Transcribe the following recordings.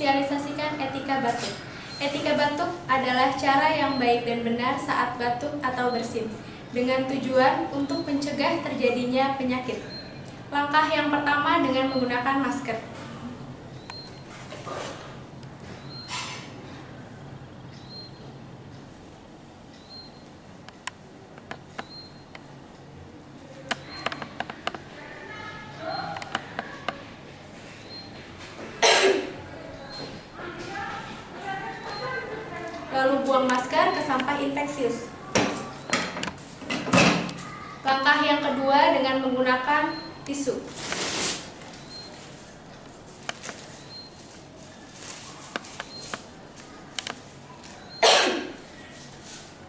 mensosialisasikan etika batuk. Etika batuk adalah cara yang baik dan benar saat batuk atau bersin, dengan tujuan untuk mencegah terjadinya penyakit. Langkah yang pertama dengan menggunakan masker. Lalu buang masker ke sampah infeksius. Langkah yang kedua dengan menggunakan tisu.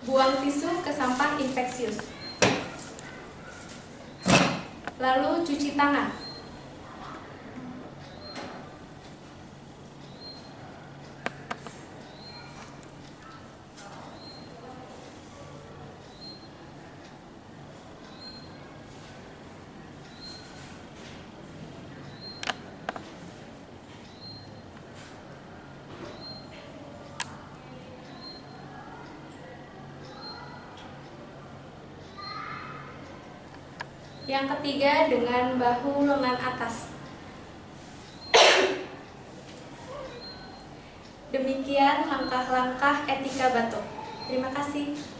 Buang tisu ke sampah infeksius. Lalu cuci tangan. Yang ketiga dengan bahu lengan atas. Demikian langkah-langkah etika batuk. Terima kasih.